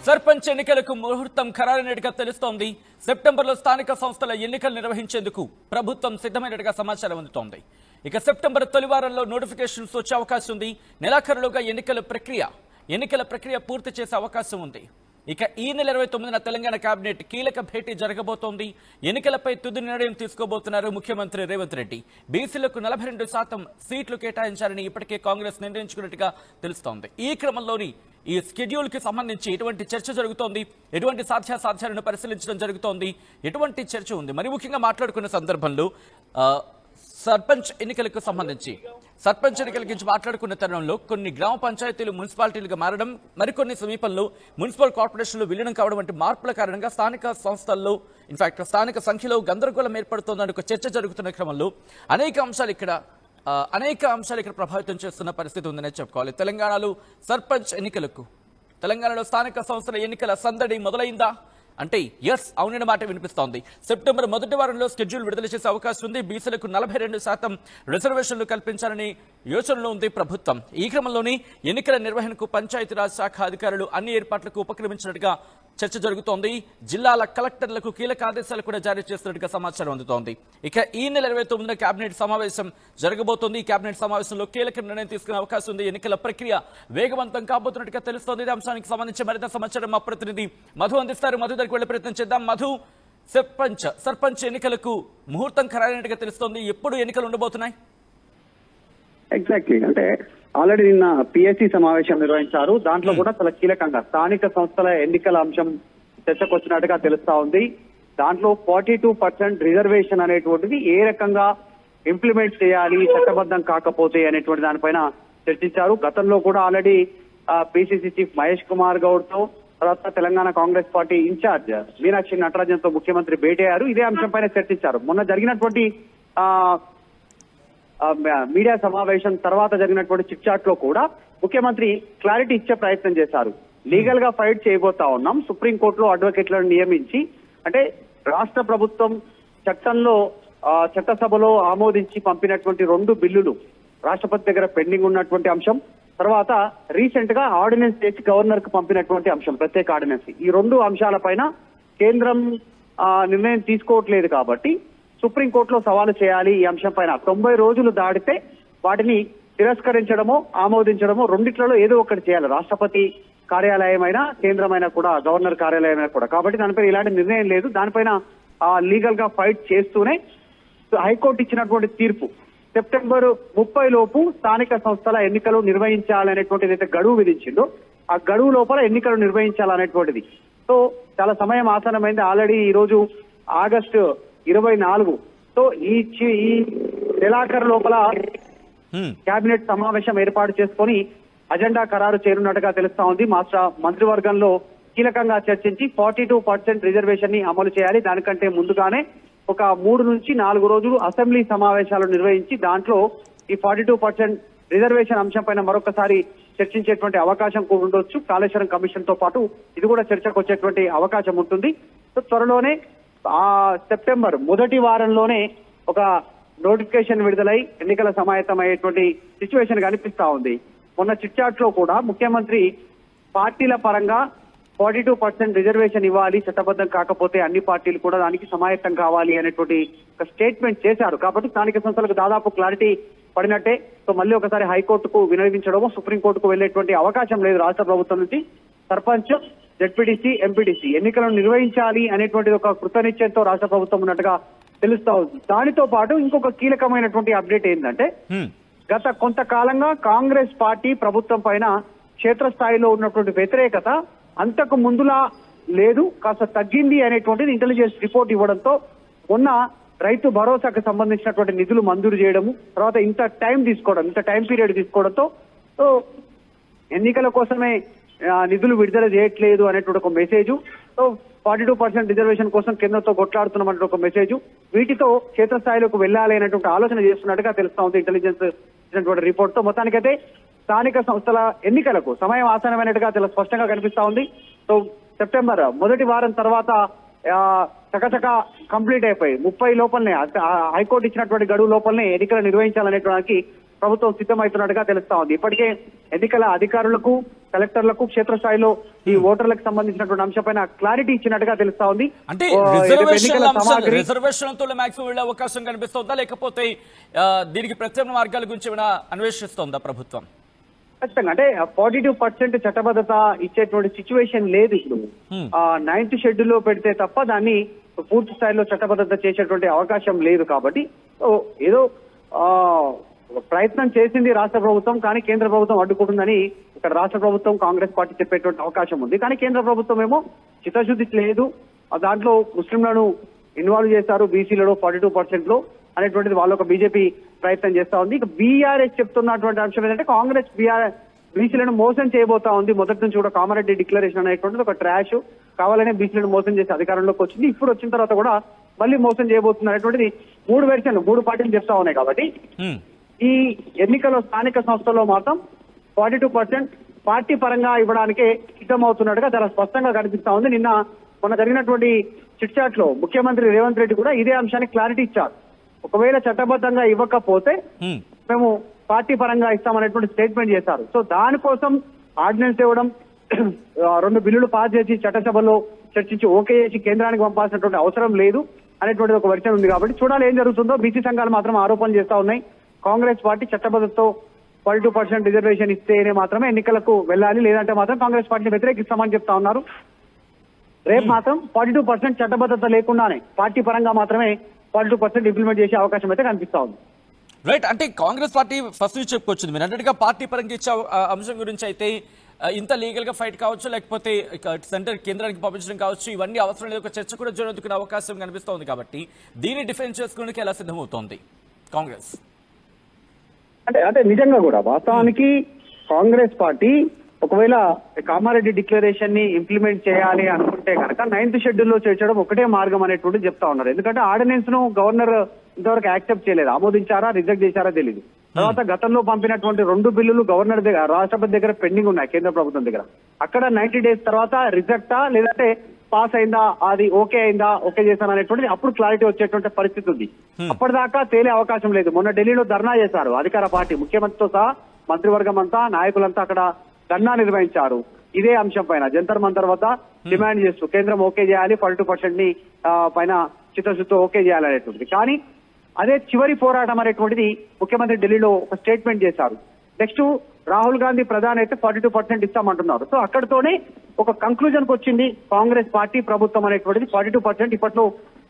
సర్పంచ్ ఎన్నికలకు ముహూర్తం ఖరారైనట్టుగా తెలుస్తోంది. సెప్టెంబర్లో స్థానిక సంస్థల ఎన్నికలు నిర్వహించేందుకు ప్రభుత్వం సిద్ధమైనట్టుగా సమాచారం అందుతోంది. ఇక సెప్టెంబర్ తొలి వారంలో నోటిఫికేషన్స్ వచ్చే అవకాశం ఉంది. నెలాఖరులోగా ఎన్నికల ప్రక్రియ పూర్తి చేసే అవకాశం ఉంది. ఇక ఈ నెల 29న తెలంగాణ కేబినెట్ కీలక భేటీ జరగబోతోంది. ఎన్నికలపై తుది నిర్ణయం తీసుకోబోతున్నారు ముఖ్యమంత్రి రేవంత్ రెడ్డి. బీసీలకు 42% సీట్లు కేటాయించాలని ఇప్పటికే కాంగ్రెస్ నిర్ణయించుకున్నట్టుగా తెలుస్తోంది. ఈ క్రమంలోని ఈ స్కెడ్యూల్ కి సంబంధించి ఎటువంటి చర్చ జరుగుతోంది, ఎటువంటి సాధ్యాసాధ్యాలను పరిశీలించడం జరుగుతోంది, ఎటువంటి చర్చ ఉంది, మరి ముఖ్యంగా మాట్లాడుకున్న సందర్భంలో సర్పంచ్ ఎన్నికలకు మాట్లాడుకున్న తరుణంలో కొన్ని గ్రామ పంచాయతీలు మున్సిపాలిటీలుగా మారడం, మరికొన్ని సమీపంలో మున్సిపల్ కార్పొరేషన్లు విలీనం కావడం వంటి మార్పుల కారణంగా స్థానిక సంస్థల్లో స్థానిక సంఖ్యలో గందరగోళం ఏర్పడుతోందని ఒక చర్చ జరుగుతున్న క్రమంలో అనేక అంశాలు ఇక్కడ ప్రభావితం చేస్తున్న పరిస్థితి ఉందనే చెప్పుకోవాలి. తెలంగాణలో స్థానిక సంస్థల ఎన్నికల సందడి మొదలైందా అంటే ఎస్ అవునన్న మాట వినిపిస్తోంది. సెప్టెంబర్ మొదటి వారంలో స్కెడ్యూల్ విడుదల చేసే అవకాశం ఉంది. బీసీలకు 42% రిజర్వేషన్లు కల్పించాలని యోచనలో ఉంది ప్రభుత్వం. ఈ క్రమంలోనే ఎన్నికల నిర్వహణకు పంచాయతీరాజ్ శాఖ అధికారులు అన్ని ఏర్పాట్లకు ఉపక్రమించినట్టుగా చర్చ జరుగుతోంది. జిల్లాల కలెక్టర్లకు కీలక ఆదేశాలు కూడా జారీ చేస్తున్నట్టుగా సమాచారం అందుతోంది. ఇక ఈ నెల 29న కేబినెట్ సమావేశం జరగబోతోంది. ఈ కేబినెట్ సమావేశంలో కీలక నిర్ణయం తీసుకునే అవకాశం ఉంది. ఎన్నికల ప్రక్రియ వేగవంతం కాబోతున్నట్టుగా తెలుస్తోంది. ఈ అంశానికి సంబంధించి మరింత సమాచారం మా ప్రతినిధి మధు అందిస్తారు. మధు దగ్గరికి వెళ్లే ప్రయత్నం చేద్దాం. మధు, సర్పంచ్ ఎన్నికలకు ముహూర్తం ఖరారైనట్టుగా తెలుస్తోంది. ఎప్పుడు ఎన్నికలు ఉండబోతున్నాయి? ఎగ్జాక్ట్లీ, అంటే ఆల్రెడీ నిన్న పిఎస్సి సమావేశం నిర్వహించారు. దాంట్లో కూడా చాలా కీలకంగా స్థానిక సంస్థల ఎన్నికల అంశం చర్చకు వచ్చినట్టుగా తెలుస్తా ఉంది. దాంట్లో 42% రిజర్వేషన్ అనేటువంటిది ఏ రకంగా ఇంప్లిమెంట్ చేయాలి, చట్టబద్ధం కాకపోతే అనేటువంటి దానిపైన చర్చించారు. గతంలో కూడా already PCC chief Mahesh Kumar Goud తో, తర్వాత తెలంగాణ కాంగ్రెస్ పార్టీ ఇన్ఛార్జ్ మీనాక్షి నటరాజన్ తో ముఖ్యమంత్రి భేటీ అయ్యారు. ఇదే అంశంపైన చర్చించారు. మొన్న జరిగినటువంటి మీడియా సమావేశం తర్వాత జరిగినటువంటి చిట్ చాట్ లో కూడా ముఖ్యమంత్రి క్లారిటీ ఇచ్చే ప్రయత్నం చేశారు. లీగల్ గా ఫైట్ చేయబోతా ఉన్నాం. సుప్రీంకోర్టులో అడ్వకేట్లను నియమించి, అంటే రాష్ట్ర ప్రభుత్వం చట్టసభలో ఆమోదించి పంపినటువంటి 2 బిల్లులు రాష్ట్రపతి దగ్గర పెండింగ్ ఉన్నటువంటి అంశం, తర్వాత రీసెంట్ గా ఆర్డినెన్స్ చేసి గవర్నర్ కు పంపినటువంటి అంశం, ప్రత్యేక ఆర్డినెన్స్. ఈ 2 అంశాలపైన కేంద్రం నిర్ణయం తీసుకోవట్లేదు కాబట్టి సుప్రీంకోర్టులో సవాలు చేయాలి. ఈ అంశం పైన 90 రోజులు దాటితే వాటిని తిరస్కరించడమో ఆమోదించడమో రెండిట్లలో ఏదో ఒకటి చేయాలి. రాష్ట్రపతి కార్యాలయం అయినా, కేంద్రమైనా కూడా, గవర్నర్ కార్యాలయం అయినా కూడా. కాబట్టి దానిపై ఇలాంటి నిర్ణయం లేదు. దానిపైన లీగల్ గా ఫైట్ చేస్తూనే హైకోర్టు ఇచ్చినటువంటి తీర్పు సెప్టెంబర్ 30 లోపు స్థానిక సంస్థల ఎన్నికలు నిర్వహించాలనేటువంటిది అయితే గడువు విధించిందో, ఆ గడువు లోపల ఎన్నికలు నిర్వహించాలనేటువంటిది. సో చాలా సమయం ఆసనమైంది. ఆల్రెడీ ఈ రోజు ఆగస్టు 24. సో ఈ నెలాఖరు లోపల కేబినెట్ సమావేశం ఏర్పాటు చేసుకొని అజెండా ఖరారు చేయనున్నట్టుగా తెలుస్తా ఉంది. మంత్రివర్గంలో కీలకంగా చర్చించి 42% రిజర్వేషన్ ని అమలు చేయాలి. దానికంటే ముందుగానే ఒక 3 నుంచి 4 రోజులు అసెంబ్లీ సమావేశాలు నిర్వహించి దాంట్లో ఈ 42% రిజర్వేషన్ అంశం పైన మరొకసారి చర్చించేటువంటి అవకాశం కూడా ఉండొచ్చు. కాళేశ్వరం కమిషన్ తో పాటు ఇది కూడా చర్చకు వచ్చేటువంటి అవకాశం ఉంటుంది. సో త్వరలోనే సెప్టెంబర్ మొదటి వారంలోనే ఒక నోటిఫికేషన్ విడుదలై ఎన్నికల సమాయత్తమయ్యేటువంటి సిచ్యువేషన్ కనిపిస్తా ఉంది. మొన్న చిట్ చాట్ లో కూడా ముఖ్యమంత్రి పార్టీల పరంగా 42% రిజర్వేషన్ ఇవ్వాలి, చట్టబద్ధం కాకపోతే అన్ని పార్టీలు కూడా దానికి సమాయత్తం కావాలి అనేటువంటి ఒక స్టేట్మెంట్ చేశారు. కాబట్టి స్థానిక సంస్థలకు దాదాపు క్లారిటీ పడినట్టే. సో మళ్ళీ ఒకసారి హైకోర్టుకు వినియోగించడమో, సుప్రీంకోర్టుకు వెళ్లేటువంటి అవకాశం లేదు రాష్ట్ర ప్రభుత్వం నుంచి. సర్పంచ్, జెడ్పీటీసీ, ఎంపీటీసీ ఎన్నికలను నిర్వహించాలి అనేటువంటి ఒక కృతనిశ్చయంతో రాష్ట్ర ప్రభుత్వం ఉన్నట్టుగా తెలుస్తా ఉంది. దానితో పాటు ఇంకొక కీలకమైనటువంటి అప్డేట్ ఏంటంటే, గత కొంతకాలంగా కాంగ్రెస్ పార్టీ ప్రభుత్వం పైన క్షేత్రస్థాయిలో ఉన్నటువంటి వ్యతిరేకత అంతకు ముందులా లేదు, కాస్త తగ్గింది అనేటువంటిది ఇంటెలిజెన్స్ రిపోర్ట్ ఇవ్వడంతో మొన్న రైతు భరోసాకు సంబంధించినటువంటి నిధులు మంజూరు చేయడము, తర్వాత ఇంత టైం పీరియడ్ తీసుకోవడంతో ఎన్నికల కోసమే నిధులు విడుదల చేయట్లేదు అనేటువంటి ఒక మెసేజ్, 42% రిజర్వేషన్ కోసం కేంద్రంతో కొట్లాడుతున్నామనే ఒక మెసేజ్, వీటితో క్షేత్రస్థాయిలోకి వెళ్లాలి అనేటువంటి ఆలోచన చేస్తున్నట్టుగా తెలుస్తా ఉంది ఇంటెలిజెన్స్ ఇచ్చినటువంటి రిపోర్ట్ తో. మొత్తానికైతే స్థానిక సంస్థల ఎన్నికలకు సమయం ఆసనమైనట్టుగా చాలా స్పష్టంగా కనిపిస్తా ఉంది. సో సెప్టెంబర్ మొదటి వారం తర్వాత చకచక కంప్లీట్ అయిపోయి 30 లోపలనే హైకోర్టు ఇచ్చినటువంటి గడువు లోపలనే ఎన్నికలు నిర్వహించాలనేటువంటి ప్రభుత్వం సిద్ధమవుతున్నట్టుగా తెలుస్తా ఉంది. ఇప్పటికే ఎన్నికల అధికారులకు, కలెక్టర్లకు క్షేత్రస్థాయిలో ఈ ఓటర్లకు సంబంధించినటువంటి అంశంపైన క్లారిటీ ఇచ్చినట్టుగా తెలుస్తా ఉంది. అంటే రిజర్వేషన్లతో మాక్సిమం వెళ్లే అవకాశం కనిపిస్తోందా, లేకపోతే దీనికి ప్రత్యామ్నాయ మార్గాల గురించి ఏమైనా అన్వేషిస్తోందా ప్రభుత్వం? ఖచ్చితంగా అంటే 42% చట్టబద్ధత ఇచ్చేటువంటి సిచ్యువేషన్ లేదు. ఇప్పుడు 9th షెడ్యూల్ లో పెడితే తప్ప దాన్ని పూర్తి స్థాయిలో చట్టబద్ధత చేసేటువంటి అవకాశం లేదు. కాబట్టి ఏదో ప్రయత్నం చేసింది రాష్ట్ర ప్రభుత్వం, కానీ కేంద్ర ప్రభుత్వం అడ్డుకుంటుందని ఇక్కడ రాష్ట్ర ప్రభుత్వం కాంగ్రెస్ పార్టీ చెప్పేటువంటి అవకాశం ఉంది. కానీ కేంద్ర ప్రభుత్వం ఏమో చిత్తశుద్ధి లేదు, దాంట్లో ముస్లింలను ఇన్వాల్వ్ చేశారు బీసీలలో 42% లో అనేటువంటిది వాళ్ళు ఒక బీజేపీ ప్రయత్నం చేస్తా ఉంది. ఇక బీఆర్ఎస్ చెప్తున్నటువంటి అంశం ఏంటంటే కాంగ్రెస్ బీసీలను మోసం చేయబోతా ఉంది. మొదటి నుంచి కూడా కామారెడ్డి డిక్లరేషన్ అనేటువంటిది ఒక ట్రాష్, కావాలనే బీసీలను మోసం చేసి అధికారంలోకి వచ్చింది. ఇప్పుడు వచ్చిన తర్వాత కూడా మళ్ళీ మోసం చేయబోతుంది అనేటువంటిది 3 వెర్షన్లు 3 పార్టీలు చెప్తా ఉన్నాయి. కాబట్టి ఈ ఎన్నికల్లో స్థానిక సంస్థల్లో మాత్రం 42% పార్టీ పరంగా ఇవ్వడానికే సిద్ధమవుతున్నట్టుగా చాలా స్పష్టంగా కనిపిస్తా ఉంది. మొన్న జరిగినటువంటి చిట్ చాట్ లో ముఖ్యమంత్రి రేవంత్ రెడ్డి కూడా ఇదే అంశానికి క్లారిటీ ఇచ్చారు. ఒకవేళ చట్టబద్ధంగా ఇవ్వకపోతే మేము పార్టీ పరంగా ఇస్తామనేటువంటి స్టేట్మెంట్ చేశారు. సో దానికోసం ఆర్డినెన్స్ ఇవ్వడం, 2 బిల్లులు పాస్ చేసి చట్టసభలో చర్చించి ఓకే చేసి కేంద్రానికి పంపాల్సినటువంటి అవసరం లేదు అనేటువంటిది ఒక వెర్షన్ ఉంది. కాబట్టి చూడాలి ఏం జరుగుతుందో. బీసీ సంఘాలు మాత్రం ఆరోపణలు చేస్తా ఉన్నాయి. కాంగ్రెస్ పార్టీ చట్టబద్ధతతో 42% రిజర్వేషన్ ఇస్తేనే మాత్రమే ఎన్నికలకు వెళ్ళాలి, లేదంటే మాత్రం కాంగ్రెస్ పార్టీని వ్యతిరేకిస్తామని చెప్తా ఉన్నారు. రేపు మాత్రం 42% చట్టబద్ధత లేకుండానే పార్టీ పరంగా మాత్రమే 42% ఇంప్లిమెంట్ చేసే అవకాశం అయితే కనిపిస్తా ఉంది. రైట్, అంటే కాంగ్రెస్ పార్టీ ఫస్ట్ నుంచి చెప్పుకొచ్చింది. మీరు అన్నట్టుగా పార్టీ పరంగా ఇచ్చే అంశం గురించి అయితే ఇంత లీగల్ గా ఫైట్ కావచ్చు, లేకపోతే సెంటర్ కేంద్రానికి పంపించడం కావచ్చు, ఇవన్నీ అవసరం లేదు, ఒక చర్చ కూడా జరుగుతున్న అవకాశం కనిపిస్తోంది. కాబట్టి దీన్ని డిఫెన్స్ చేసుకోవడానికి ఎలా సిద్ధమవుతోంది కాంగ్రెస్? అంటే నిజంగా కూడా వాస్తవానికి కాంగ్రెస్ పార్టీ ఒకవేళ కామారెడ్డి డిక్లరేషన్ ని ఇంప్లిమెంట్ చేయాలి అనుకుంటే కనుక 9th షెడ్యూల్ లో చేర్చడం ఒకటే మార్గం అనేటువంటి చెప్తా ఉన్నారు. ఎందుకంటే ఆర్డినెన్స్ ను గవర్నర్ ఇంతవరకు యాక్సెప్ట్ చేయలేదు, ఆమోదించారా రిజెక్ట్ చేశారా తెలియదు. తర్వాత గతంలో పంపినటువంటి 2 బిల్లులు గవర్నర్ దగ్గర, రాష్ట్రపతి దగ్గర పెండింగ్ ఉన్నాయి కేంద్ర ప్రభుత్వం దగ్గర. అక్కడ 90 days తర్వాత రిజెక్టా లేదంటే పాస్ అయిందా, అది ఓకే అయిందా, ఓకే చేశాను అనేటువంటిది అప్పుడు క్లారిటీ వచ్చేటువంటి పరిస్థితి ఉంది. అప్పటిదాకా తేలే అవకాశం లేదు. మొన్న ఢిల్లీలో ధర్నా చేశారు అధికార పార్టీ, ముఖ్యమంత్రితో సహా మంత్రివర్గం అంతా, నాయకులంతా అక్కడ ధర్నా నిర్వహించారు ఇదే అంశం పైన. జంతర్ మంతర్ వద్ద డిమాండ్ చేస్తూ కేంద్రం ఓకే చేయాలి, 42% ని పైన చిత్తశుద్ధితో ఓకే చేయాలనేటువంటిది. కానీ అదే చివరి పోరాటం అనేటువంటిది ముఖ్యమంత్రి ఢిల్లీలో ఒక స్టేట్మెంట్ చేశారు. నెక్స్ట్ రాహుల్ గాంధీ ప్రధాని అయితే 42% ఇస్తామంటున్నారు. సో అక్కడితోనే ఒక కంక్లూజన్ కు వచ్చింది కాంగ్రెస్ పార్టీ, ప్రభుత్వం అనేటువంటిది 42% ఇప్పట్లో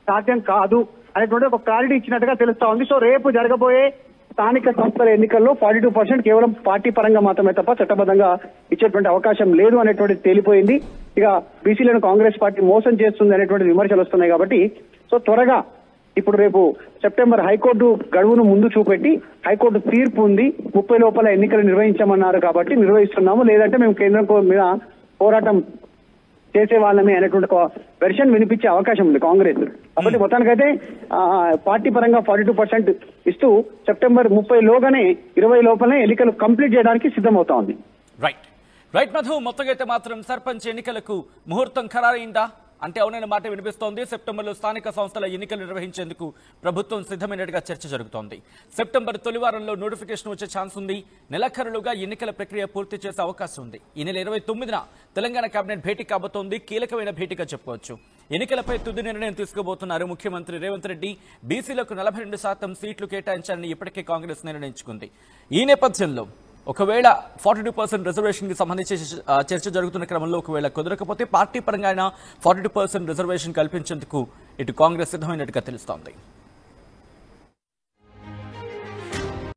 సాధ్యం కాదు అనేటువంటి ఒక క్లారిటీ ఇచ్చినట్టుగా తెలుస్తా ఉంది. సో రేపు జరగబోయే స్థానిక సంస్థల ఎన్నికల్లో 42% కేవలం పార్టీ పరంగా మాత్రమే తప్ప చట్టబద్ధంగా ఇచ్చేటువంటి అవకాశం లేదు అనేటువంటిది తేలిపోయింది. ఇక బీసీలను కాంగ్రెస్ పార్టీ మోసం చేస్తుంది అనేటువంటి విమర్శలు వస్తున్నాయి. కాబట్టి సో త్వరగా ఇప్పుడు రేపు సెప్టెంబర్ హైకోర్టు గడువును ముందు చూపెట్టి హైకోర్టు తీర్పు ఉంది, 30 లోపల ఎన్నికలు నిర్వహించమన్నారు కాబట్టి నిర్వహిస్తున్నాము, లేదంటే మేము కేంద్రం మీద పోరాటం చేసే వాళ్ళమే అనేటువంటి ఒక వెర్షన్ వినిపించే అవకాశం ఉంది కాంగ్రెస్. కాబట్టి మొత్తానికైతే పార్టీ పరంగా 42% ఇస్తూ సెప్టెంబర్ 30 లోగానే 20 లోపలనే ఎన్నికలు కంప్లీట్ చేయడానికి సిద్ధమవుతా ఉంది. రైట్ మధు, మొత్తంగా అయితే మాత్రం సర్పంచ్ ఎన్నికలకు ముహూర్తం ఖరారైందా అంటే అవునైన మాట వినిపిస్తోంది. సెప్టెంబర్లో స్థానిక సంస్థల ఎన్నికలు నిర్వహించేందుకు ప్రభుత్వం సిద్ధమైనట్టుగా చర్చ జరుగుతోంది. సెప్టెంబర్ తొలి వారంలో నోటిఫికేషన్ వచ్చే ఛాన్స్ ఉంది. నెలాఖరులుగా ఎన్నికల ప్రక్రియ పూర్తి చేసే అవకాశం ఉంది. ఈ నెల 29న తెలంగాణ కేబినెట్ భేటీ కాబోతోంది. కీలకమైన భేటీగా చెప్పవచ్చు. ఎన్నికలపై తుది నిర్ణయం తీసుకోబోతున్నారు ముఖ్యమంత్రి రేవంత్ రెడ్డి. బీసీలకు 42% సీట్లు కేటాయించాలని ఇప్పటికే కాంగ్రెస్ నిర్ణయించుకుంది. ఈ నేపథ్యంలో ఒకవేళ 42% రిజర్వేషన్ కి సంబంధించి చర్చ జరుగుతున్న క్రమంలో ఒకవేళ కుదరకపోతే పార్టీ పరంగా 42% రిజర్వేషన్ కల్పించేందుకు ఇటు కాంగ్రెస్ సిద్ధమైనట్టుగా తెలుస్తోంది.